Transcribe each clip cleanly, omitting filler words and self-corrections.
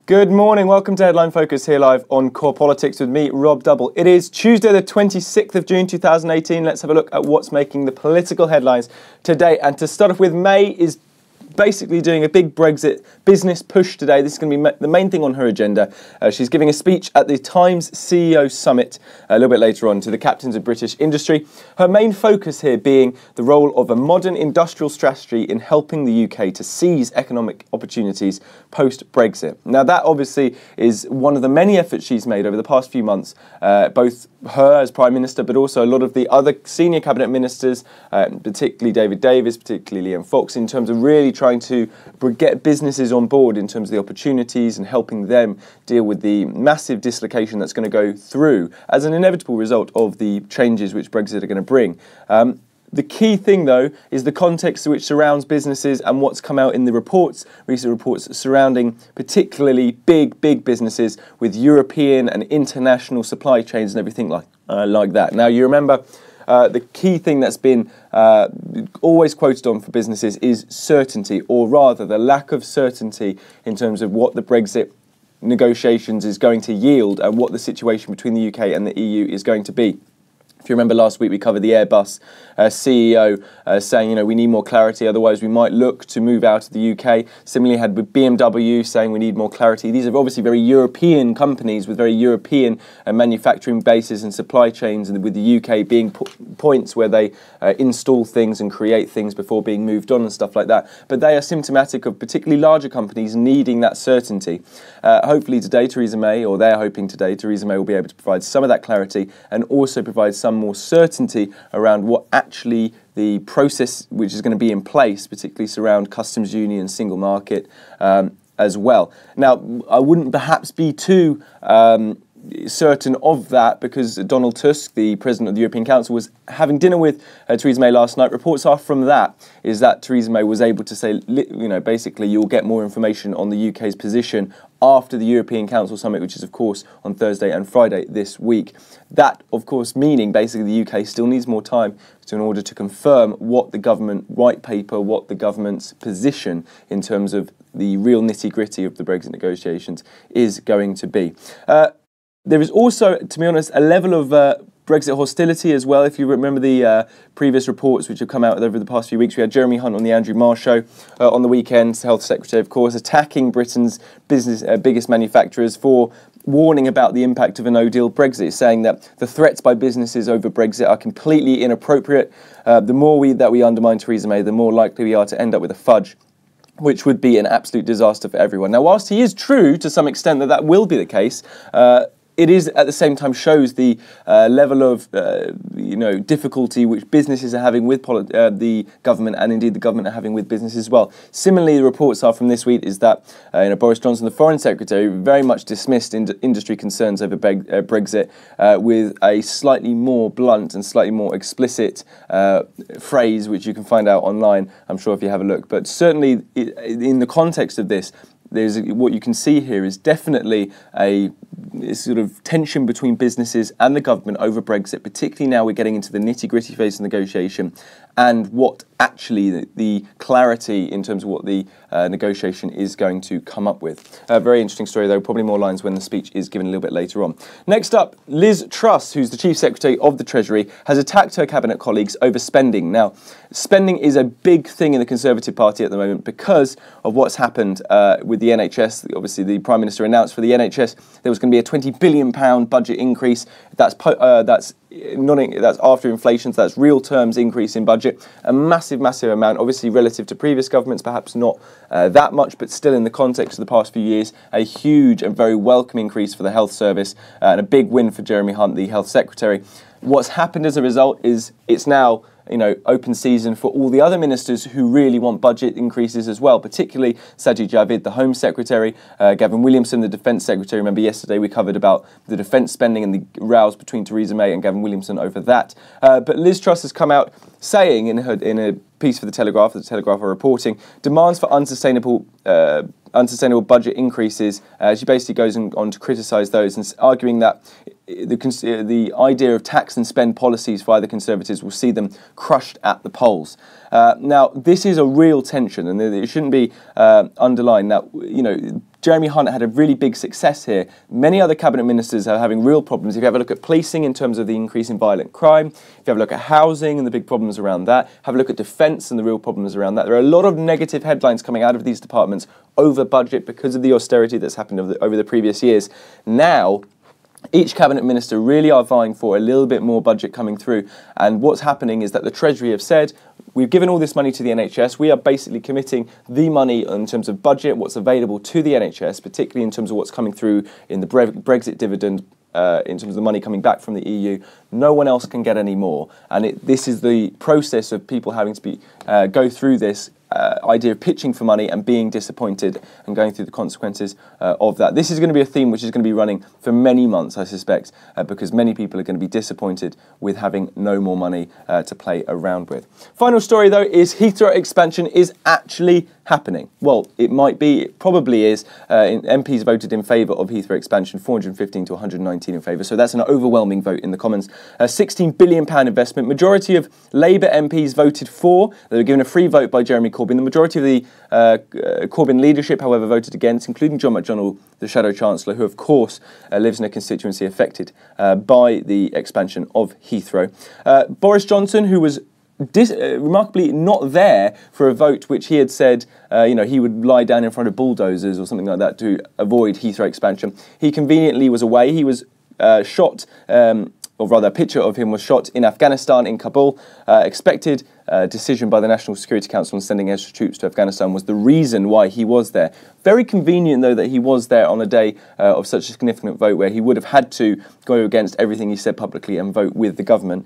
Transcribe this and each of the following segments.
Good morning, welcome to Headline Focus here live on Core Politics with me, Rob Double. It is Tuesday the 26th of June 2018. Let's have a look at what's making the political headlines today. And to start off with, May is basically doing a big Brexit business push today. This is going to be the main thing on her agenda. She's giving a speech at the Times CEO Summit a little bit later on to the captains of British industry. Her main focus here being the role of a modern industrial strategy in helping the UK to seize economic opportunities post-Brexit. Now that obviously is one of the many efforts she's made over the past few months, both her as Prime Minister, but also a lot of the other senior cabinet ministers, particularly David Davis, particularly Liam Fox, in terms of really trying to get businesses on board in terms of the opportunities and helping them deal with the massive dislocation that's going to go through as an inevitable result of the changes which Brexit are going to bring. The key thing, though, is the context which surrounds businesses and what's come out in the reports, recent reports surrounding particularly big businesses with European and international supply chains and everything like that. Now, you remember the key thing that's been always quoted on for businesses is certainty, or rather the lack of certainty in terms of what the Brexit negotiations is going to yield and what the situation between the UK and the EU is going to be. If you remember last week, we covered the Airbus CEO saying, we need more clarity, otherwise we might look to move out of the UK. Similarly, had with BMW saying we need more clarity. These are obviously very European companies with very European manufacturing bases and supply chains, and with the UK being points where they install things and create things before being moved on and stuff like that. But they are symptomatic of particularly larger companies needing that certainty. Hopefully today, Theresa May, or they're hoping today, Theresa May will be able to provide some of that clarity and also provide some more certainty around what actually the process which is going to be in place, particularly surround customs union, single market as well. Now, I wouldn't perhaps be too certain of that because Donald Tusk, the President of the European Council, was having dinner with Theresa May last night. Reports are from that is that Theresa May was able to say, basically you'll get more information on the UK's position after the European Council Summit, which is, of course, on Thursday and Friday this week. That, of course, meaning basically the UK still needs more time in order to confirm what the government white paper, what the government's position in terms of the real nitty-gritty of the Brexit negotiations is going to be. There is also, to be honest, a level of Brexit hostility as well. If you remember the previous reports which have come out over the past few weeks, we had Jeremy Hunt on the Andrew Marr show on the weekend, Health Secretary, of course, attacking Britain's biggest manufacturers for warning about the impact of a no-deal Brexit, saying that the threats by businesses over Brexit are completely inappropriate. The more that we undermine Theresa May, the more likely we are to end up with a fudge, which would be an absolute disaster for everyone. Now, whilst he is true to some extent that will be the case, it is at the same time shows the level of difficulty which businesses are having with the government, and indeed the government are having with business as well. Similarly, the reports are from this week is that Boris Johnson, the Foreign Secretary, very much dismissed industry concerns over Brexit with a slightly more blunt and slightly more explicit phrase, which you can find out online, I'm sure, if you have a look. But certainly in the context of this, what you can see here is definitely a sort of tension between businesses and the government over Brexit, particularly now we're getting into the nitty-gritty phase of negotiation and what actually the clarity in terms of what the negotiation is going to come up with. A very interesting story, though, probably more lines when the speech is given a little bit later on. Next up, Liz Truss, who's the Chief Secretary of the Treasury, has attacked her cabinet colleagues over spending. Now, spending is a big thing in the Conservative Party at the moment because of what's happened with the NHS. Obviously, the Prime Minister announced for the NHS there was going to be a £20 billion budget increase. That's after inflation, so that's real terms increase in budget. A massive amount, obviously relative to previous governments, perhaps not that much, but still in the context of the past few years, a huge and very welcome increase for the health service and a big win for Jeremy Hunt, the Health Secretary. What's happened as a result is it's now open season for all the other ministers who really want budget increases as well, particularly Sajid Javid, the Home Secretary, Gavin Williamson, the Defence Secretary. Remember yesterday we covered about the defence spending and the rows between Theresa May and Gavin Williamson over that. But Liz Truss has come out saying in a piece for the Telegraph are reporting, demands for unsustainable budget increases. She basically goes on to criticise those and arguing that the idea of tax and spend policies via the Conservatives will see them crushed at the polls. Now, this is a real tension, and it shouldn't be underlined. Now, Jeremy Hunt had a really big success here. Many other cabinet ministers are having real problems. If you have a look at policing in terms of the increase in violent crime, if you have a look at housing and the big problems around that, have a look at defence and the real problems around that. There are a lot of negative headlines coming out of these departments over budget because of the austerity that's happened over the previous years. Now, each cabinet minister really are vying for a little bit more budget coming through. And what's happening is that the Treasury have said, we've given all this money to the NHS. We are basically committing the money in terms of budget, what's available to the NHS, particularly in terms of what's coming through in the Brexit dividend, in terms of the money coming back from the EU. No one else can get any more. And this is the process of people having to go through this idea of pitching for money and being disappointed and going through the consequences of that. This is going to be a theme which is going to be running for many months, I suspect, because many people are going to be disappointed with having no more money to play around with. Final story, though, is Heathrow expansion is actually happening. Well, it might be, it probably is. MPs voted in favour of Heathrow expansion, 415 to 119 in favour, so that's an overwhelming vote in the Commons. A £16 billion investment. Majority of Labour MPs voted for. They were given a free vote by Jeremy Corbyn. The majority of the Corbyn leadership, however, voted against, including John McDonnell, the Shadow Chancellor, who, of course, lives in a constituency affected by the expansion of Heathrow. Boris Johnson, who was remarkably not there for a vote which he had said he would lie down in front of bulldozers or something like that to avoid Heathrow expansion. He conveniently was away. He was shot, or rather a picture of him was shot in Afghanistan, in Kabul. Expected decision by the National Security Council on sending extra troops to Afghanistan was the reason why he was there. Very convenient, though, that he was there on a day of such a significant vote where he would have had to go against everything he said publicly and vote with the government.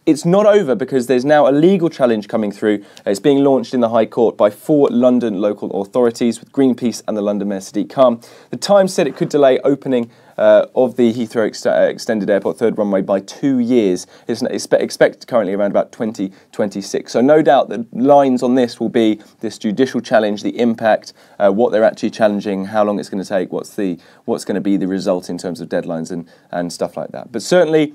It's not over because there's now a legal challenge coming through. It's being launched in the High Court by 4 London local authorities with Greenpeace and the London Mayor Sadiq Khan. The Times said it could delay opening of the Heathrow extended airport third runway by 2 years. It's expected currently around about 2026. So no doubt the lines on this will be this judicial challenge, the impact, what they're actually challenging, how long it's going to take, what's going to be the result in terms of deadlines and stuff like that. But certainly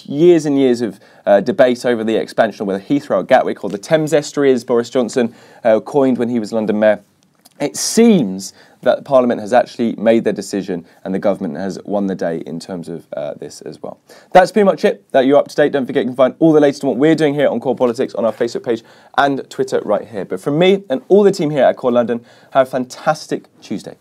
years and years of debate over the expansion of whether Heathrow or Gatwick or the Thames estuary, as Boris Johnson coined when he was London Mayor. It seems that Parliament has actually made their decision and the government has won the day in terms of this as well. That's pretty much it. That you're up to date. Don't forget you can find all the latest on what we're doing here on Core Politics on our Facebook page and Twitter right here. But from me and all the team here at Core London, have a fantastic Tuesday.